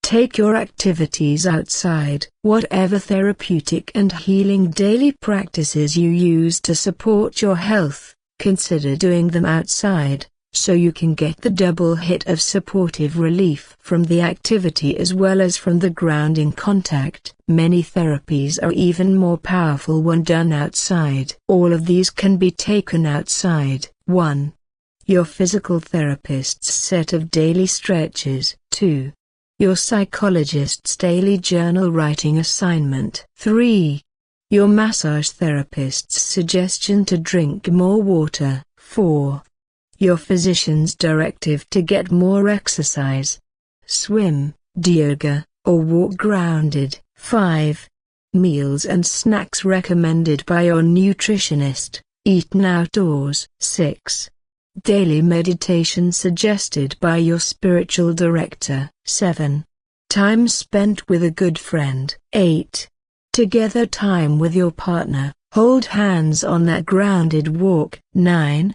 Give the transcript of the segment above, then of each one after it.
Take your activities outside. Whatever therapeutic and healing daily practices you use to support your health, consider doing them outside, so you can get the double hit of supportive relief from the activity as well as from the grounding contact. Many therapies are even more powerful when done outside. All of these can be taken outside. 1. Your physical therapist's set of daily stretches. 2. Your psychologist's daily journal writing assignment. 3. Your massage therapist's suggestion to drink more water. 4. Your physician's directive to get more exercise. Swim, do yoga, or walk grounded. 5. Meals and snacks recommended by your nutritionist, eaten outdoors. 6. Daily meditation suggested by your spiritual director. 7. Time spent with a good friend. 8. Together time with your partner. Hold hands on that grounded walk. 9.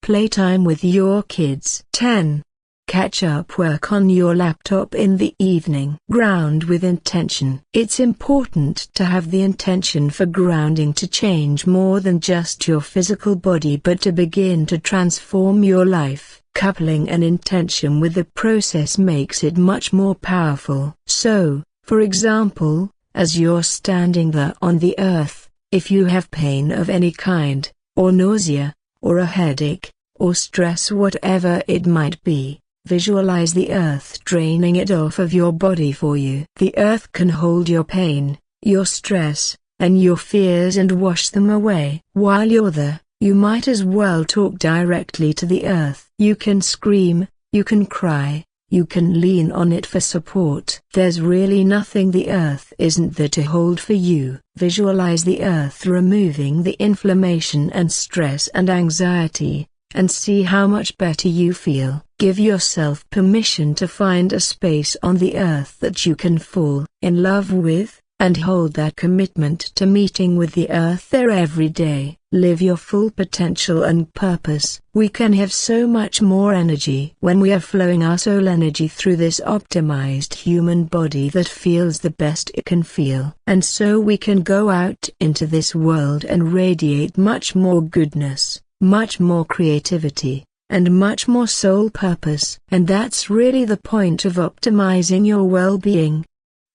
Playtime with your kids. 10. Catch up work on your laptop in the evening. Ground with intention. It's important to have the intention for grounding to change more than just your physical body but to begin to transform your life. Coupling an intention with the process makes it much more powerful. So, for example, as you're standing there on the earth, if you have pain of any kind, or nausea, or a headache, or stress, whatever it might be, visualize the earth draining it off of your body for you. The earth can hold your pain, your stress, and your fears and wash them away. While you're there, you might as well talk directly to the earth. You can scream, you can cry, you can lean on it for support. There's really nothing the earth isn't there to hold for you. Visualize the earth removing the inflammation and stress and anxiety, and see how much better you feel. Give yourself permission to find a space on the earth that you can fall in love with, and hold that commitment to meeting with the earth there every day. Live your full potential and purpose. We can have so much more energy when we are flowing our soul energy through this optimized human body that feels the best it can feel. And so we can go out into this world and radiate much more goodness, much more creativity, and much more soul purpose. And that's really the point of optimizing your well-being.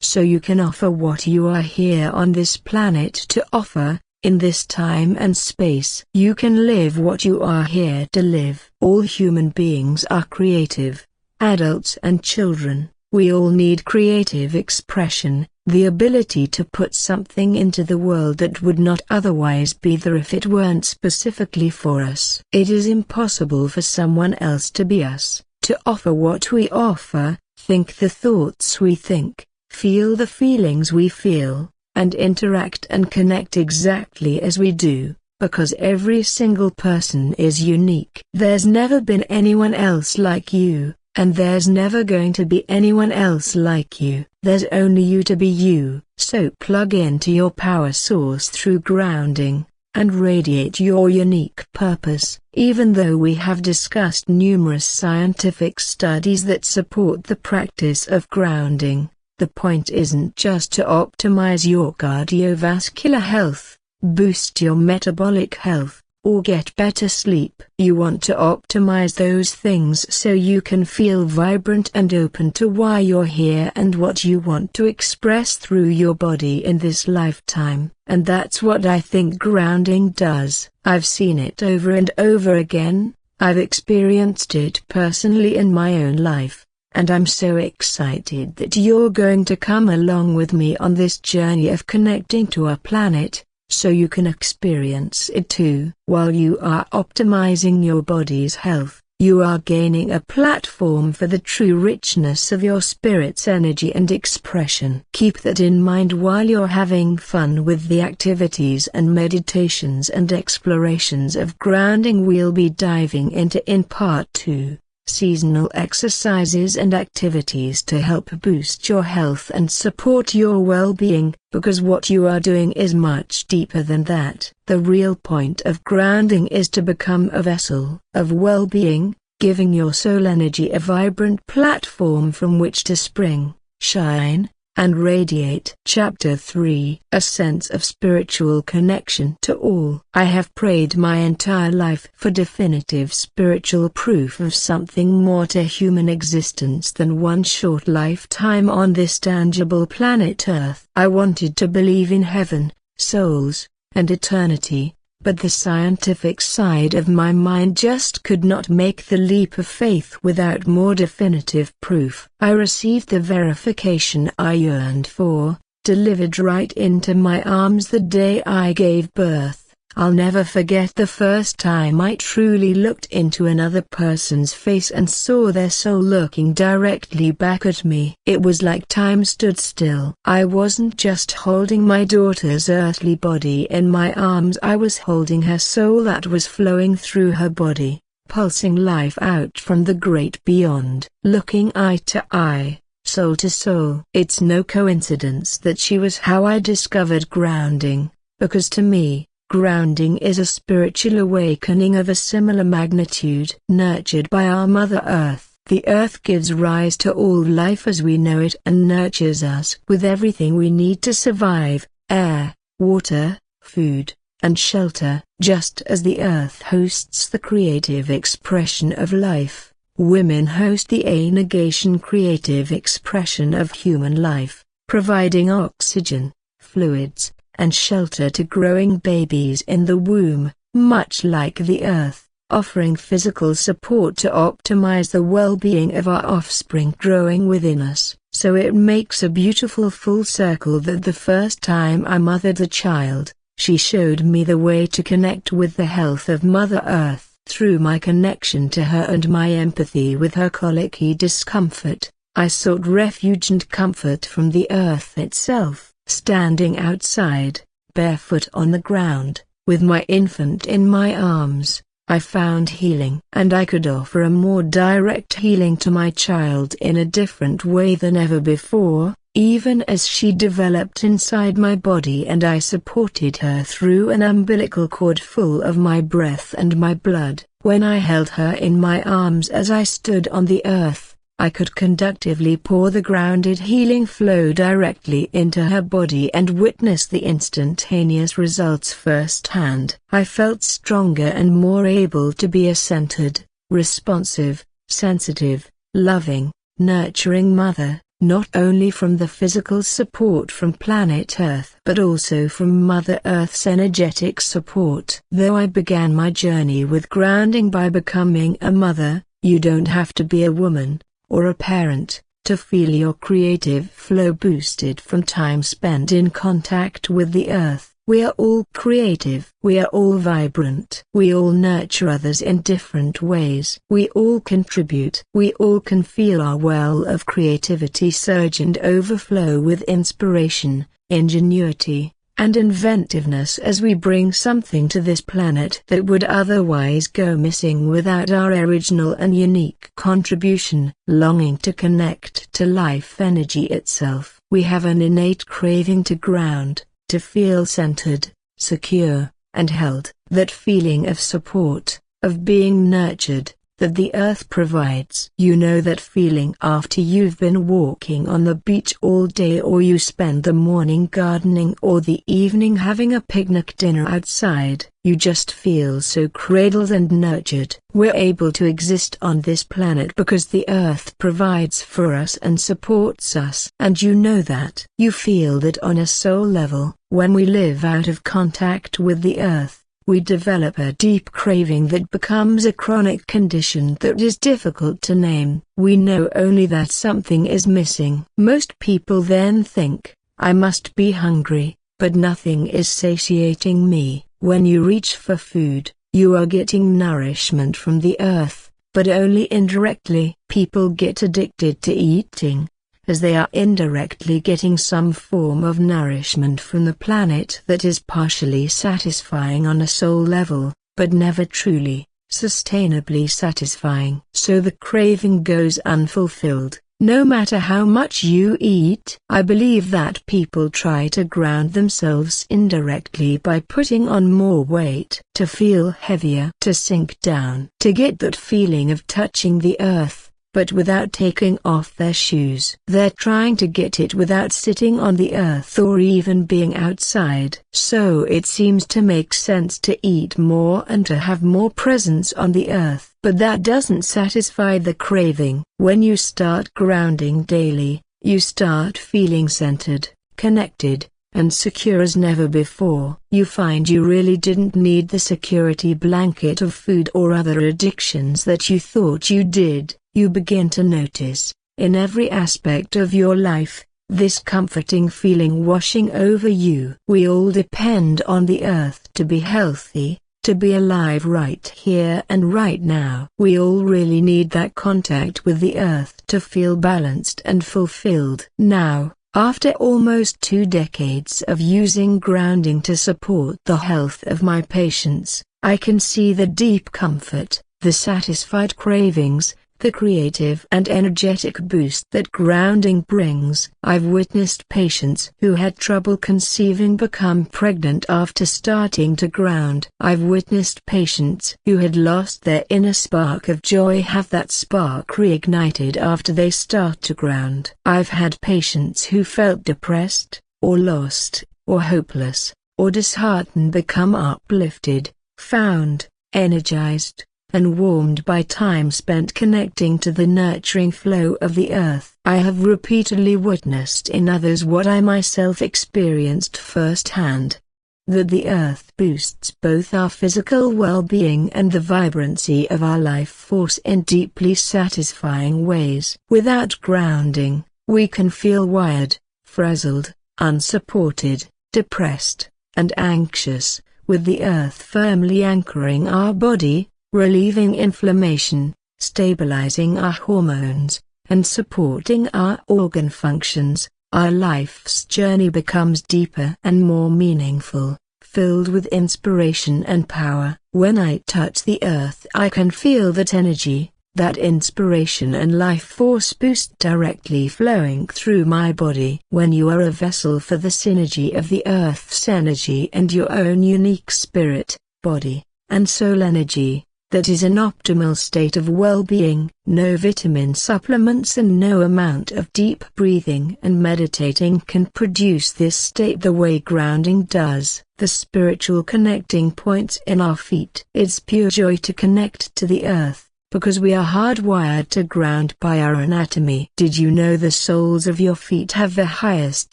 So you can offer what you are here on this planet to offer, in this time and space. You can live what you are here to live. All human beings are creative, adults and children. We all need creative expression, the ability to put something into the world that would not otherwise be there if it weren't specifically for us. It is impossible for someone else to be us, to offer what we offer, think the thoughts we think, feel the feelings we feel, and interact and connect exactly as we do, because every single person is unique. There's never been anyone else like you, and there's never going to be anyone else like you. There's only you to be you. So plug into your power source through grounding, and radiate your unique purpose. Even though we have discussed numerous scientific studies that support the practice of grounding, the point isn't just to optimize your cardiovascular health, boost your metabolic health, or get better sleep. You want to optimize those things so you can feel vibrant and open to why you're here and what you want to express through your body in this lifetime. And that's what I think grounding does. I've seen it over and over again. I've experienced it personally in my own life. And I'm so excited that you're going to come along with me on this journey of connecting to our planet, so you can experience it too. While you are optimizing your body's health, you are gaining a platform for the true richness of your spirit's energy and expression. Keep that in mind while you're having fun with the activities and meditations and explorations of grounding we'll be diving into in Part 2. Seasonal exercises and activities to help boost your health and support your well-being, because what you are doing is much deeper than that. The real point of grounding is to become a vessel of well-being, giving your soul energy a vibrant platform from which to spring, shine, and radiate. Chapter 3: A sense of spiritual connection to all. I have prayed my entire life for definitive spiritual proof of something more to human existence than one short lifetime on this tangible planet Earth. I wanted to believe in heaven, souls, and eternity, but the scientific side of my mind just could not make the leap of faith without more definitive proof. I received the verification I yearned for, delivered right into my arms the day I gave birth. I'll never forget the first time I truly looked into another person's face and saw their soul looking directly back at me. It was like time stood still. I wasn't just holding my daughter's earthly body in my arms, I was holding her soul that was flowing through her body, pulsing life out from the great beyond, looking eye to eye, soul to soul. It's no coincidence that she was how I discovered grounding, because to me, grounding is a spiritual awakening of a similar magnitude. Nurtured by our Mother Earth, the Earth gives rise to all life as we know it and nurtures us with everything we need to survive: air, water, food, and shelter. Just as the Earth hosts the creative expression of life, women host the a-negation creative expression of human life, providing oxygen, fluids, and shelter to growing babies in the womb, much like the Earth, offering physical support to optimize the well-being of our offspring growing within us. So it makes a beautiful full circle that the first time I mothered the child, she showed me the way to connect with the health of Mother Earth. Through my connection to her and my empathy with her colicky discomfort, I sought refuge and comfort from the Earth itself. Standing outside, barefoot on the ground, with my infant in my arms, I found healing. And I could offer a more direct healing to my child in a different way than ever before, even as she developed inside my body and I supported her through an umbilical cord full of my breath and my blood. When I held her in my arms as I stood on the Earth, I could conductively pour the grounded healing flow directly into her body and witness the instantaneous results firsthand. I felt stronger and more able to be a centered, responsive, sensitive, loving, nurturing mother, not only from the physical support from planet Earth but also from Mother Earth's energetic support. Though I began my journey with grounding by becoming a mother, you don't have to be a woman or a parent to feel your creative flow boosted from time spent in contact with the Earth. We are all creative. We are all vibrant. We all nurture others in different ways. We all contribute. We all can feel our well of creativity surge and overflow with inspiration, ingenuity, and inventiveness as we bring something to this planet that would otherwise go missing without our original and unique contribution. Longing to connect to life energy itself, we have an innate craving to ground, to feel centered, secure, and held. That feeling of support, of being nurtured, that the Earth provides. You know that feeling after you've been walking on the beach all day, or you spend the morning gardening, or the evening having a picnic dinner outside. You just feel so cradled and nurtured. We're able to exist on this planet because the Earth provides for us and supports us. And you know that. You feel that on a soul level. When we live out of contact with the Earth, we develop a deep craving that becomes a chronic condition that is difficult to name. We know only that something is missing. Most people then think, I must be hungry, but nothing is satiating me. When you reach for food, you are getting nourishment from the Earth, but only indirectly. People get addicted to eating, as they are indirectly getting some form of nourishment from the planet that is partially satisfying on a soul level, but never truly, sustainably satisfying. So the craving goes unfulfilled, no matter how much you eat. I believe that people try to ground themselves indirectly by putting on more weight, to feel heavier, to sink down, to get that feeling of touching the Earth, but without taking off their shoes. They're trying to get it without sitting on the earth or even being outside. So it seems to make sense to eat more and to have more presence on the earth. But that doesn't satisfy the craving. When you start grounding daily, you start feeling centered, connected, and secure as never before. You find you really didn't need the security blanket of food or other addictions that you thought you did. You begin to notice, in every aspect of your life, this comforting feeling washing over you. We all depend on the earth to be healthy, to be alive right here and right now. We all really need that contact with the earth to feel balanced and fulfilled. Now, after almost 2 decades of using grounding to support the health of my patients, I can see the deep comfort, the satisfied cravings, the creative and energetic boost that grounding brings. I've witnessed patients who had trouble conceiving become pregnant after starting to ground. I've witnessed patients who had lost their inner spark of joy have that spark reignited after they start to ground. I've had patients who felt depressed, or lost, or hopeless, or disheartened become uplifted, found, energized, and warmed by time spent connecting to the nurturing flow of the earth. I have repeatedly witnessed in others what I myself experienced firsthand. That the earth boosts both our physical well-being and the vibrancy of our life force in deeply satisfying ways. Without grounding, we can feel wired, frazzled, unsupported, depressed, and anxious. With the earth firmly anchoring our body, relieving inflammation, stabilizing our hormones, and supporting our organ functions, our life's journey becomes deeper and more meaningful, filled with inspiration and power. When I touch the earth, I can feel that energy, that inspiration and life force boost directly flowing through my body. When you are a vessel for the synergy of the earth's energy and your own unique spirit, body, and soul energy, that is an optimal state of well-being. No vitamin supplements and no amount of deep breathing and meditating can produce this state the way grounding does. The spiritual connecting points in our feet. It's pure joy to connect to the earth, because we are hardwired to ground by our anatomy. Did you know the soles of your feet have the highest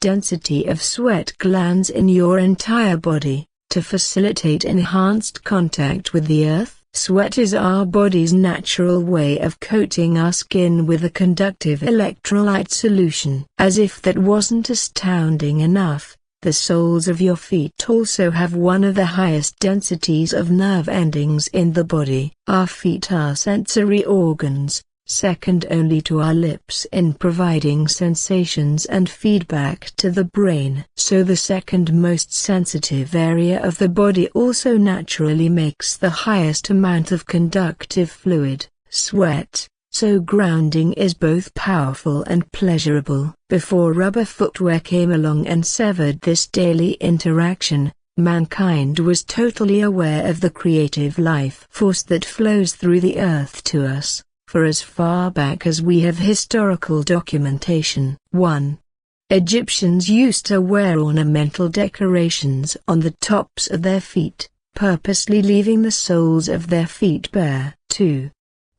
density of sweat glands in your entire body? To facilitate enhanced contact with the earth, sweat is our body's natural way of coating our skin with a conductive electrolyte solution. As if that wasn't astounding enough, the soles of your feet also have one of the highest densities of nerve endings in the body. Our feet are sensory organs, second only to our lips in providing sensations and feedback to the brain. So the second most sensitive area of the body also naturally makes the highest amount of conductive fluid, sweat. So grounding is both powerful and pleasurable. Before rubber footwear came along and severed this daily interaction, mankind was totally aware of the creative life force that flows through the earth to us, for as far back as we have historical documentation. 1. Egyptians used to wear ornamental decorations on the tops of their feet, purposely leaving the soles of their feet bare. 2.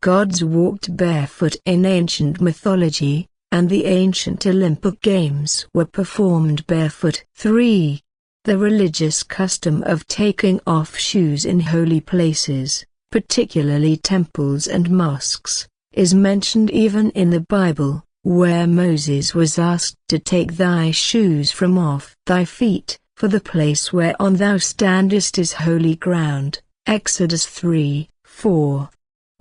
Gods walked barefoot in ancient mythology, and the ancient Olympic games were performed barefoot. 3. The religious custom of taking off shoes in holy places, particularly temples and mosques, is mentioned even in the Bible, where Moses was asked to take thy shoes from off thy feet, for the place whereon thou standest is holy ground. Exodus 3:4.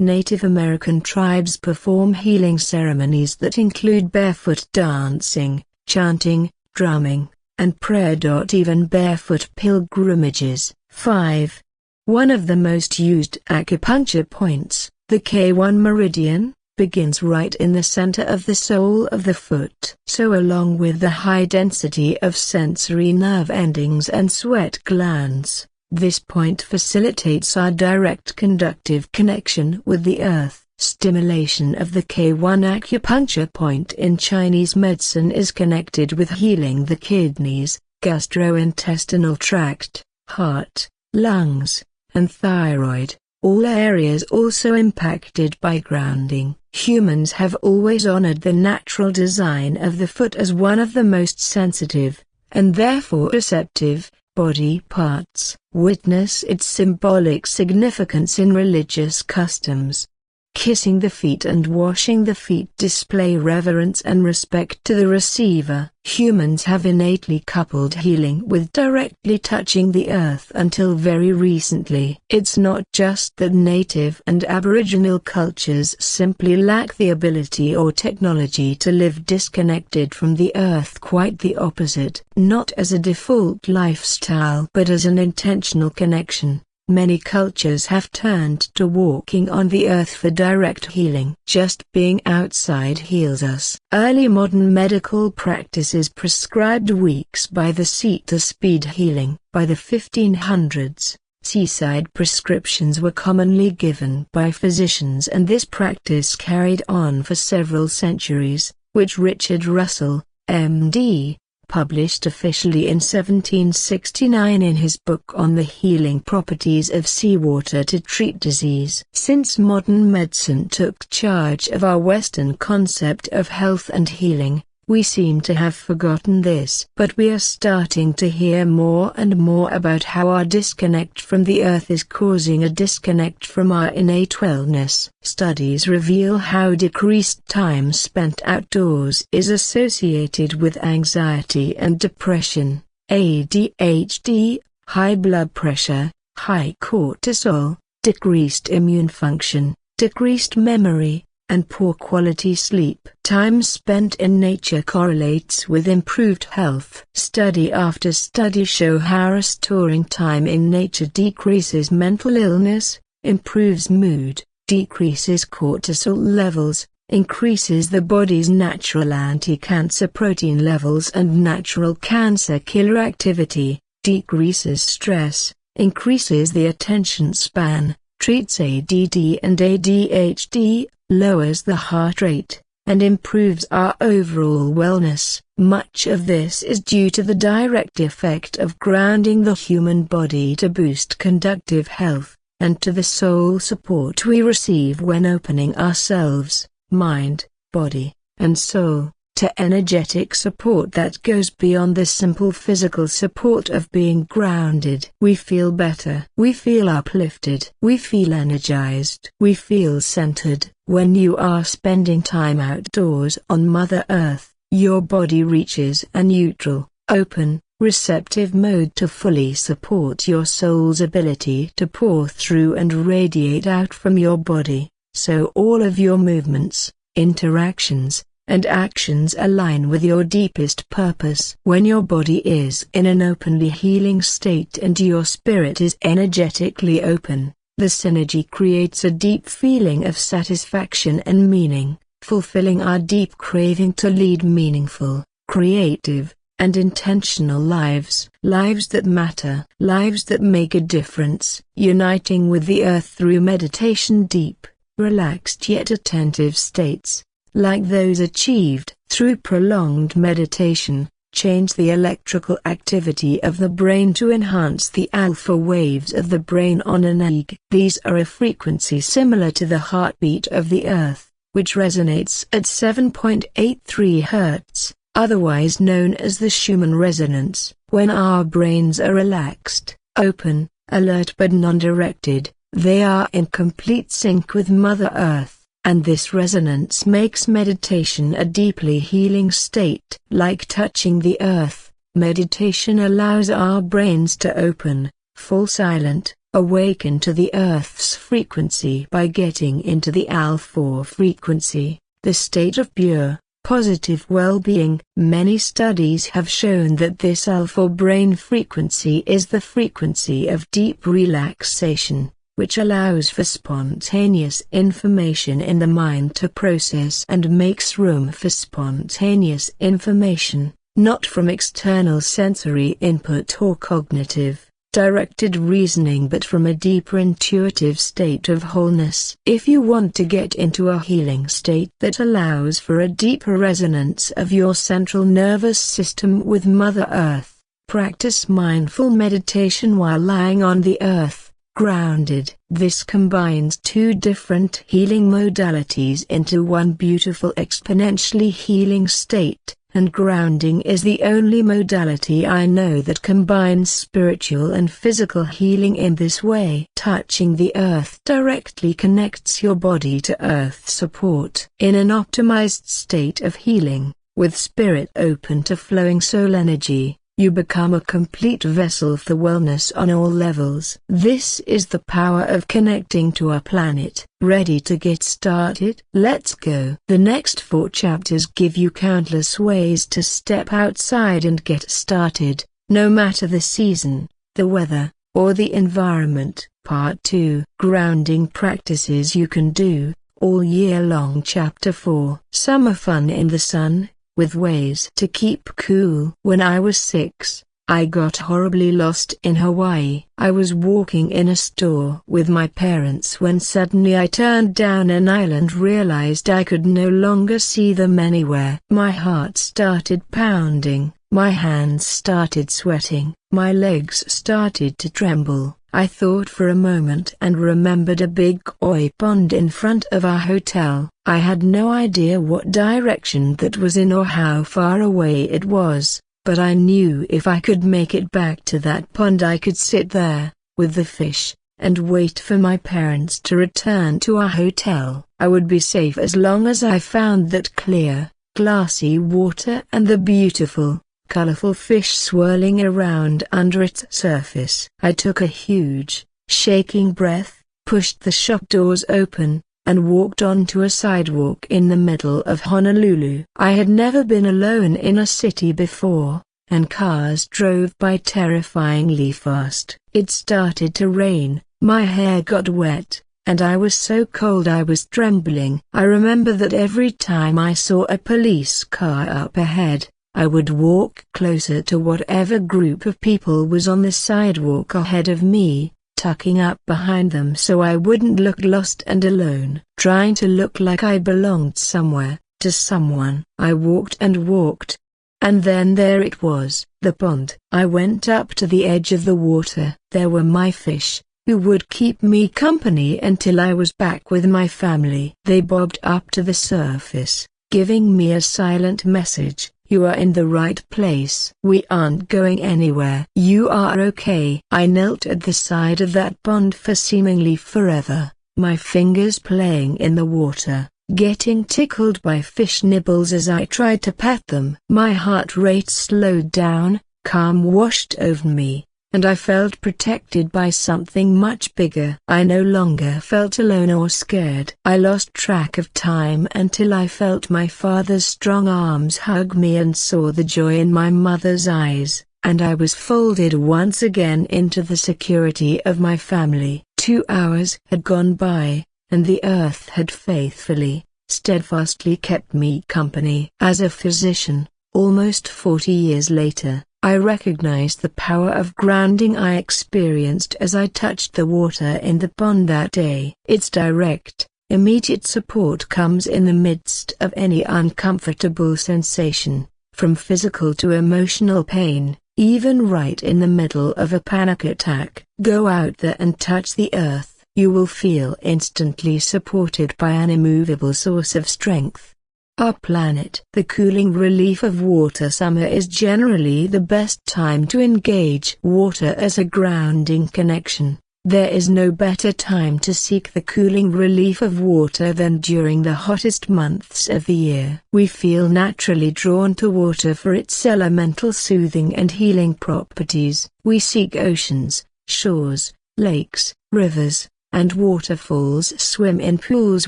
Native American tribes perform healing ceremonies that include barefoot dancing, chanting, drumming, and prayer. Even barefoot pilgrimages. 5. One of the most used acupuncture points, the K1 meridian, begins right in the center of the sole of the foot. So along with the high density of sensory nerve endings and sweat glands, this point facilitates our direct conductive connection with the earth. Stimulation of the K1 acupuncture point in Chinese medicine is connected with healing the kidneys, gastrointestinal tract, heart, lungs, and thyroid, all areas also impacted by grounding. Humans have always honored the natural design of the foot as one of the most sensitive, and therefore receptive, body parts. Witness its symbolic significance in religious customs. Kissing the feet and washing the feet display reverence and respect to the receiver. Humans have innately coupled healing with directly touching the earth until very recently. It's not just that native and aboriginal cultures simply lack the ability or technology to live disconnected from the earth, quite the opposite. Not as a default lifestyle but as an intentional connection. Many cultures have turned to walking on the earth for direct healing. Just being outside heals us. Early modern medical practices prescribed weeks by the sea to speed healing. By the 1500s, seaside prescriptions were commonly given by physicians, and this practice carried on for several centuries, which Richard Russell, M.D., published officially in 1769 in his book on the healing properties of seawater to treat disease. Since modern medicine took charge of our Western concept of health and healing, we seem to have forgotten this. But we are starting to hear more and more about how our disconnect from the earth is causing a disconnect from our innate wellness. Studies reveal how decreased time spent outdoors is associated with anxiety and depression, ADHD, high blood pressure, high cortisol, decreased immune function, decreased memory, and poor quality sleep. Time spent in nature correlates with improved health. Study after study show how restoring time in nature decreases mental illness, improves mood, decreases cortisol levels, increases the body's natural anti-cancer protein levels and natural cancer killer activity, decreases stress, increases the attention span, treats ADD and ADHD, lowers the heart rate, and improves our overall wellness. Much of this is due to the direct effect of grounding the human body to boost conductive health, and to the soul support we receive when opening ourselves, mind, body, and soul, to energetic support that goes beyond the simple physical support of being grounded. We feel better. We feel uplifted. We feel energized. We feel centered. When you are spending time outdoors on Mother Earth, your body reaches a neutral, open, receptive mode to fully support your soul's ability to pour through and radiate out from your body, so all of your movements, interactions, and actions align with your deepest purpose. When your body is in an openly healing state and your spirit is energetically open, the synergy creates a deep feeling of satisfaction and meaning, fulfilling our deep craving to lead meaningful, creative, and intentional lives. Lives that matter. Lives that make a difference. Uniting with the earth through meditation. Deep, relaxed yet attentive states, like those achieved through prolonged meditation, change the electrical activity of the brain to enhance the alpha waves of the brain on an EEG. These are a frequency similar to the heartbeat of the earth, which resonates at 7.83 Hz, otherwise known as the Schumann resonance. When our brains are relaxed, open, alert but non-directed, they are in complete sync with Mother Earth. And this resonance makes meditation a deeply healing state. Like touching the earth, meditation allows our brains to open, fall silent, awaken to the earth's frequency by getting into the alpha frequency, the state of pure, positive well-being. Many studies have shown that this alpha brain frequency is the frequency of deep relaxation, which allows for spontaneous information in the mind to process and makes room for spontaneous information, not from external sensory input or cognitive, directed reasoning but from a deeper intuitive state of wholeness. If you want to get into a healing state that allows for a deeper resonance of your central nervous system with Mother Earth, practice mindful meditation while lying on the earth, grounded. This combines two different healing modalities into one beautiful exponentially healing state. And grounding is the only modality I know that combines spiritual and physical healing in this way. Touching the earth directly connects your body to earth support. In an optimized state of healing, with spirit open to flowing soul energy, you become a complete vessel for wellness on all levels. This is the power of connecting to our planet. Ready to get started? Let's go. The next 4 chapters give you countless ways to step outside and get started, no matter the season, the weather, or the environment. Part 2. Grounding practices you can do all year long. Chapter 4. Summer fun in the sun, with ways to keep cool. When I was 6, I got horribly lost in Hawaii. I was walking in a store with my parents when suddenly I turned down an aisle and realized I could no longer see them anywhere. My heart started pounding, my hands started sweating, my legs started to tremble. I thought for a moment and remembered a big koi pond in front of our hotel. I had no idea what direction that was in or how far away it was, but I knew if I could make it back to that pond I could sit there, with the fish, and wait for my parents to return to our hotel. I would be safe as long as I found that clear, glassy water and the beautiful, colorful fish swirling around under its surface. I took a huge, shaking breath, pushed the shop doors open, and walked onto a sidewalk in the middle of Honolulu. I had never been alone in a city before, and cars drove by terrifyingly fast. It started to rain, my hair got wet, and I was so cold I was trembling. I remember that every time I saw a police car up ahead, I would walk closer to whatever group of people was on the sidewalk ahead of me, tucking up behind them so I wouldn't look lost and alone. Trying to look like I belonged somewhere, to someone. I walked and walked. And then there it was, the pond. I went up to the edge of the water. There were my fish, who would keep me company until I was back with my family. They bobbed up to the surface, giving me a silent message. You are in the right place. We aren't going anywhere. You are okay. I knelt at the side of that pond for seemingly forever, my fingers playing in the water, getting tickled by fish nibbles as I tried to pat them. My heart rate slowed down, calm washed over me, and I felt protected by something much bigger. I no longer felt alone or scared. I lost track of time until I felt my father's strong arms hug me and saw the joy in my mother's eyes, and I was folded once again into the security of my family. 2 hours had gone by, and the earth had faithfully, steadfastly kept me company. As a physician, almost 40 years later, I recognized the power of grounding I experienced as I touched the water in the pond that day. Its direct, immediate support comes in the midst of any uncomfortable sensation, from physical to emotional pain, even right in the middle of a panic attack. Go out there and touch the earth. You will feel instantly supported by an immovable source of strength. Our planet. The cooling relief of water. Summer is generally the best time to engage water as a grounding connection. There is no better time to seek the cooling relief of water than during the hottest months of the year. We feel naturally drawn to water for its elemental soothing and healing properties. We seek oceans, shores, lakes, rivers, and waterfalls. Swim in pools.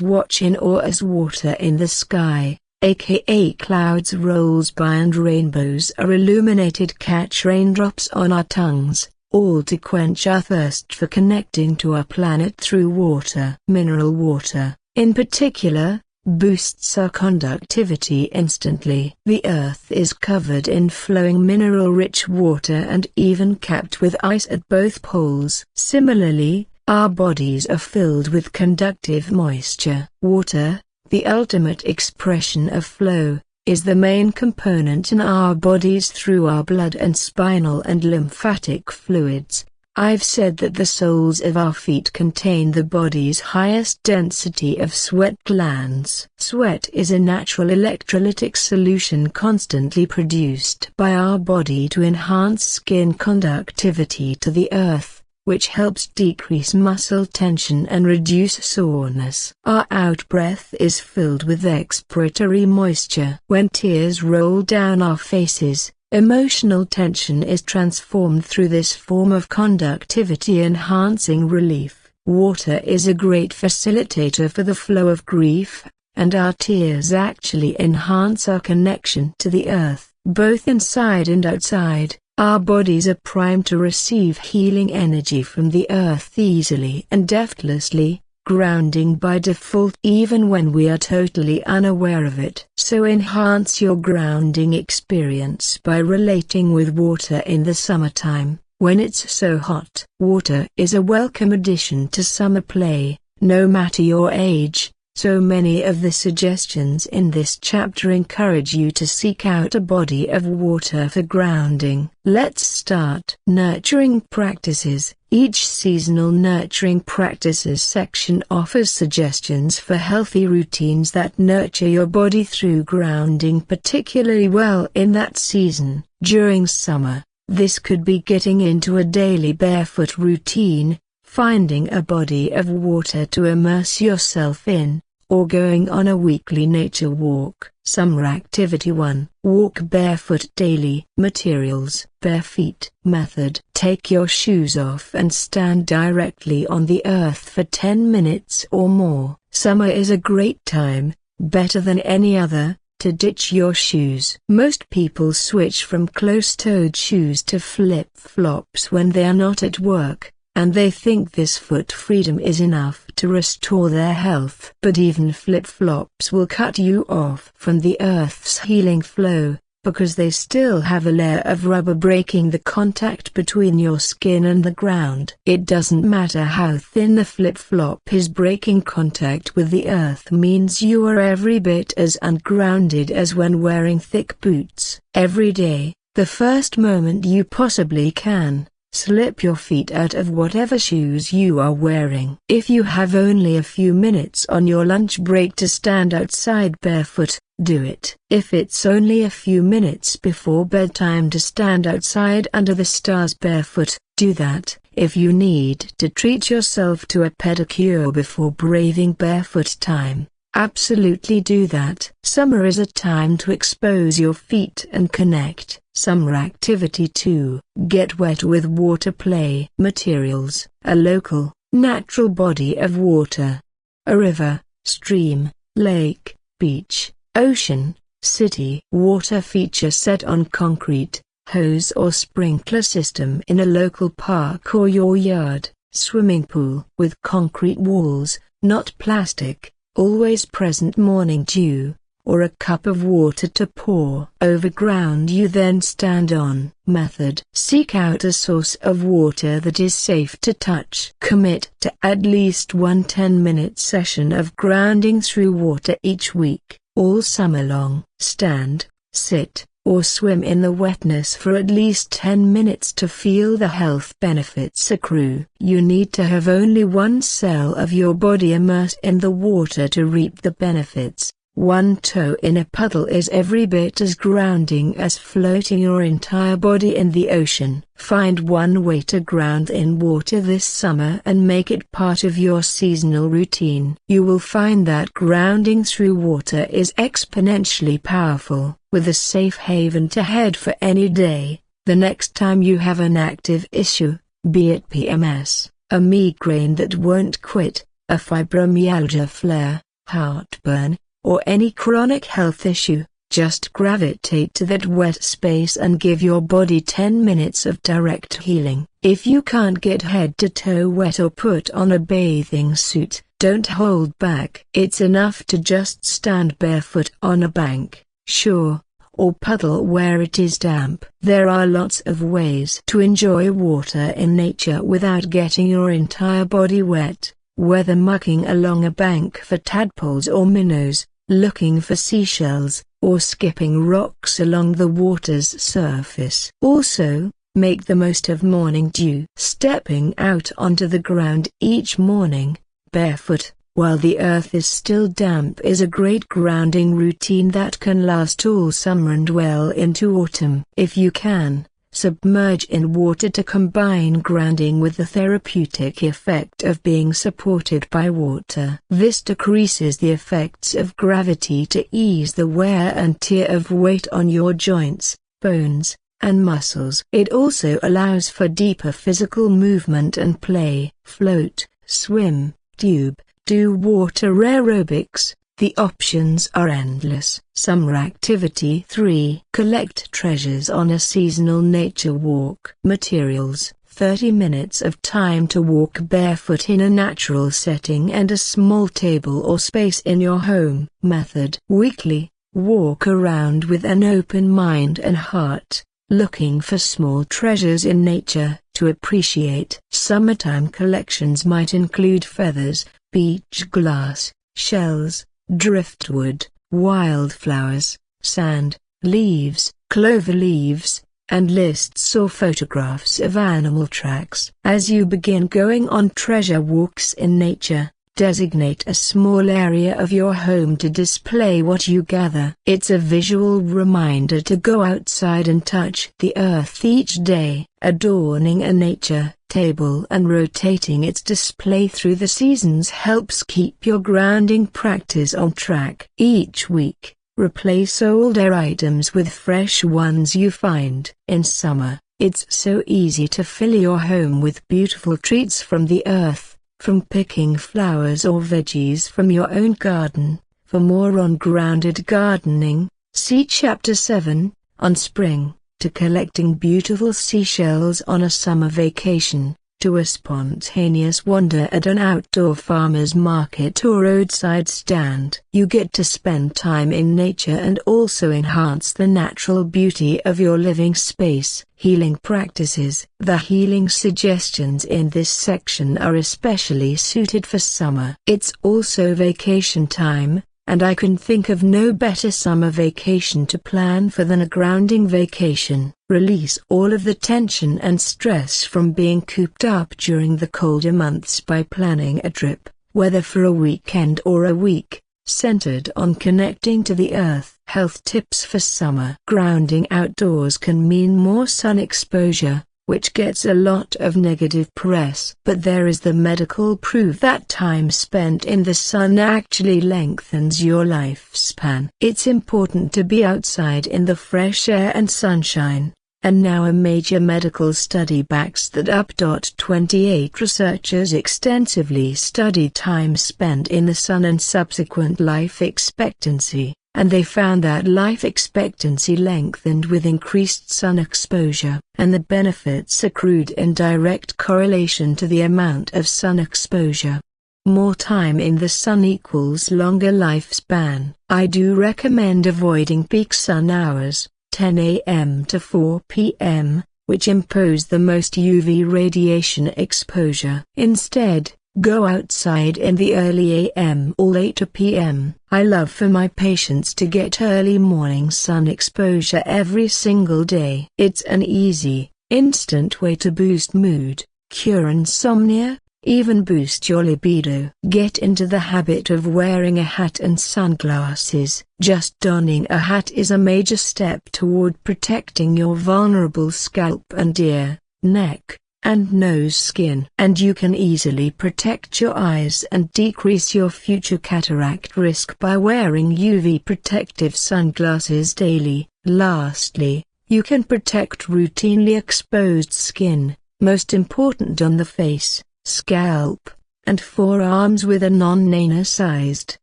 Watch in awe as water in the sky, aka clouds, rolls by and rainbows are illuminated. Catch raindrops on our tongues, all to quench our thirst for connecting to our planet through water. Mineral water, in particular, boosts our conductivity instantly. The earth is covered in flowing mineral-rich water and even capped with ice at both poles. Similarly, our bodies are filled with conductive moisture. Water, the ultimate expression of flow, is the main component in our bodies through our blood and spinal and lymphatic fluids. I've said that the soles of our feet contain the body's highest density of sweat glands. Sweat is a natural electrolytic solution constantly produced by our body to enhance skin conductivity to the earth, which helps decrease muscle tension and reduce soreness. Our out-breath is filled with expiratory moisture. When tears roll down our faces, emotional tension is transformed through this form of conductivity-enhancing relief. Water is a great facilitator for the flow of grief, and our tears actually enhance our connection to the earth. Both inside and outside, our bodies are primed to receive healing energy from the earth easily and effortlessly, grounding by default even when we are totally unaware of it. So enhance your grounding experience by relating with water in the summertime, when it's so hot. Water is a welcome addition to summer play, no matter your age. So many of the suggestions in this chapter encourage you to seek out a body of water for grounding. Let's start. Nurturing practices. Each seasonal nurturing practices section offers suggestions for healthy routines that nurture your body through grounding particularly well in that season. During summer, this could be getting into a daily barefoot routine, finding a body of water to immerse yourself in, or going on a weekly nature walk. Summer Activity 1. Walk barefoot daily. Materials. Bare feet. Method. Take your shoes off and stand directly on the earth for 10 minutes or more. Summer is a great time, better than any other, to ditch your shoes. Most people switch from closed-toed shoes to flip-flops when they are not at work, and they think this foot freedom is enough to restore their health. But even flip-flops will cut you off from the earth's healing flow, because they still have a layer of rubber breaking the contact between your skin and the ground. It doesn't matter how thin the flip-flop is, breaking contact with the earth means you are every bit as ungrounded as when wearing thick boots. Every day, the first moment you possibly can, slip your feet out of whatever shoes you are wearing. If you have only a few minutes on your lunch break to stand outside barefoot, do it. If it's only a few minutes before bedtime to stand outside under the stars barefoot, do that. If you need to treat yourself to a pedicure before braving barefoot time, absolutely do that. Summer is a time to expose your feet and connect. Summer Activity 2. Get wet with water play. Materials. A local, natural body of water. A river, stream, lake, beach, ocean, city. Water feature set on concrete, hose or sprinkler system in a local park or your yard. Swimming pool with concrete walls, not plastic. Always present morning dew, or a cup of water to pour over ground you then stand on. Method. Seek out a source of water that is safe to touch. Commit to at least one 10-minute session of grounding through water each week, all summer long. Stand, sit, or swim in the wetness for at least 10 minutes to feel the health benefits accrue. You need to have only one cell of your body immersed in the water to reap the benefits. One toe in a puddle is every bit as grounding as floating your entire body in the ocean. Find one way to ground in water this summer and make it part of your seasonal routine. You will find that grounding through water is exponentially powerful, with a safe haven to head for any day. The next time you have an active issue, be it PMS, a migraine that won't quit, a fibromyalgia flare, heartburn, or any chronic health issue, just gravitate to that wet space and give your body 10 minutes of direct healing. If you can't get head to toe wet or put on a bathing suit, Don't hold back. It's enough to just stand barefoot on a bank, shore, or puddle where it is damp. There are lots of ways to enjoy water in nature without getting your entire body wet, whether mucking along a bank for tadpoles or minnows, looking for seashells, or skipping rocks along the water's surface. Also, make the most of morning dew. Stepping out onto the ground each morning, barefoot, while the earth is still damp is a great grounding routine that can last all summer and well into autumn. If you can, submerge in water to combine grounding with the therapeutic effect of being supported by water. This decreases the effects of gravity to ease the wear and tear of weight on your joints, bones, and muscles. It also allows for deeper physical movement and play. Float, swim, tube, do water aerobics. The options are endless. Summer Activity 3. Collect treasures on a seasonal nature walk. Materials: 30 minutes of time to walk barefoot in a natural setting and a small table or space in your home. Method: weekly, walk around with an open mind and heart, looking for small treasures in nature to appreciate. Summertime collections might include feathers, beach glass, shells, driftwood, wildflowers, sand, leaves, clover leaves, and lists or photographs of animal tracks. As you begin going on treasure walks in nature, designate a small area of your home to display what you gather. It's a visual reminder to go outside and touch the earth each day, adorning a nature table and rotating its display through the seasons helps keep your grounding practice on track. Each week, replace older items with fresh ones you find. In summer, it's so easy to fill your home with beautiful treats from the earth, from picking flowers or veggies from your own garden. For more on grounded gardening, see Chapter 7, on spring, to collecting beautiful seashells on a summer vacation, to a spontaneous wander at an outdoor farmer's market or roadside stand. You get to spend time in nature and also enhance the natural beauty of your living space. Healing practices. The healing suggestions in this section are especially suited for summer. It's also vacation time, and I can think of no better summer vacation to plan for than a grounding vacation. Release all of the tension and stress from being cooped up during the colder months by planning a trip, whether for a weekend or a week, centered on connecting to the earth. Health tips for summer. Grounding outdoors can mean more sun exposure, which gets a lot of negative press. But there is the medical proof that time spent in the sun actually lengthens your lifespan. It's important to be outside in the fresh air and sunshine, and now a major medical study backs that up. 28 researchers extensively studied time spent in the sun and subsequent life expectancy, and they found that life expectancy lengthened with increased sun exposure, and the benefits accrued in direct correlation to the amount of sun exposure. More time in the sun equals longer lifespan. I do recommend avoiding peak sun hours, 10 a.m. to 4 p.m., which impose the most UV radiation exposure. Instead, go outside in the early AM or later PM. I love for my patients to get early morning sun exposure every single day. It's an easy, instant way to boost mood, cure insomnia, even boost your libido. Get into the habit of wearing a hat and sunglasses. Just donning a hat is a major step toward protecting your vulnerable scalp and ear, neck, and nose skin. And you can easily protect your eyes and decrease your future cataract risk by wearing UV protective sunglasses daily. Lastly, you can protect routinely exposed skin, most important on the face, scalp, and forearms with a non-nano-sized,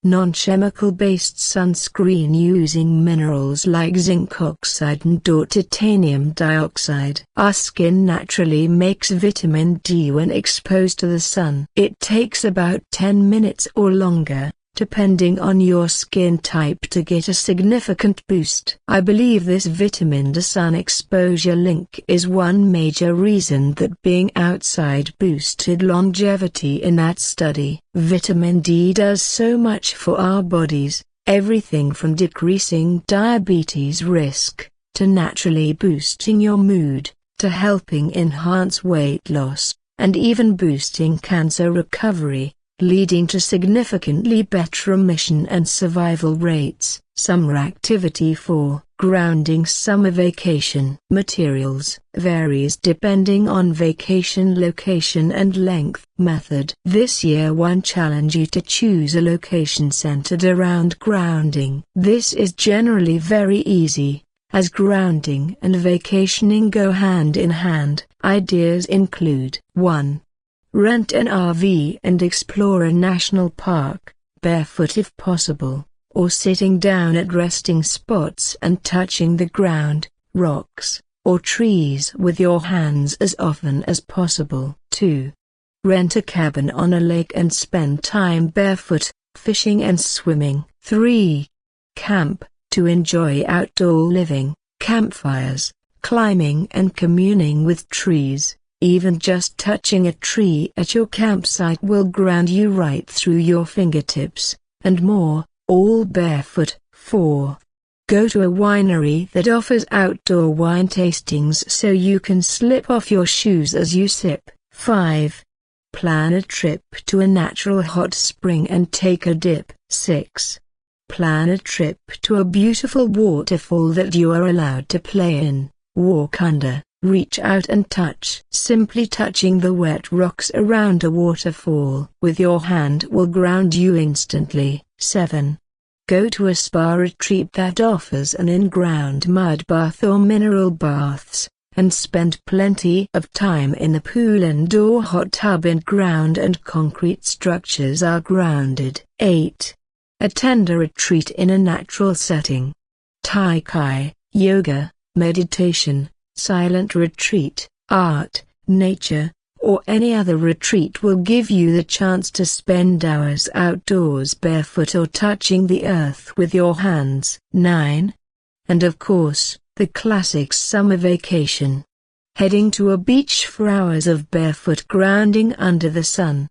non-chemical-based sunscreen using minerals like zinc oxide and titanium dioxide. Our skin naturally makes vitamin D when exposed to the sun. It takes about 10 minutes or longer, depending on your skin type, to get a significant boost. I believe this vitamin D sun exposure link is one major reason that being outside boosted longevity in that study. Vitamin D does so much for our bodies, everything from decreasing diabetes risk, to naturally boosting your mood, to helping enhance weight loss, and even boosting cancer recovery, leading to significantly better remission and survival rates. Summer activity for grounding. Summer vacation materials varies depending on vacation location and length. Method: this year one challenge you to choose a location centered around grounding. This is generally very easy, as grounding and vacationing go hand in hand. Ideas include: 1. Rent an RV and explore a national park, barefoot if possible, or sitting down at resting spots and touching the ground, rocks, or trees with your hands as often as possible. 2. Rent a cabin on a lake and spend time barefoot, fishing and swimming. 3. Camp, to enjoy outdoor living, campfires, climbing and communing with trees. Even just touching a tree at your campsite will ground you right through your fingertips, and more, all barefoot. 4. Go to a winery that offers outdoor wine tastings so you can slip off your shoes as you sip. 5. Plan a trip to a natural hot spring and take a dip. 6. Plan a trip to a beautiful waterfall that you are allowed to play in, walk under, reach out and touch. Simply touching the wet rocks around a waterfall with your hand will ground you instantly. 7. Go to a spa retreat that offers an in-ground mud bath or mineral baths, and spend plenty of time in the pool and/or hot tub. In-ground and concrete structures are grounded. 8. Attend a retreat in a natural setting. Tai Chi, yoga, meditation, silent retreat, art, nature, or any other retreat will give you the chance to spend hours outdoors barefoot or touching the earth with your hands. 9. And of course, the classic summer vacation. Heading to a beach for hours of barefoot grounding under the sun.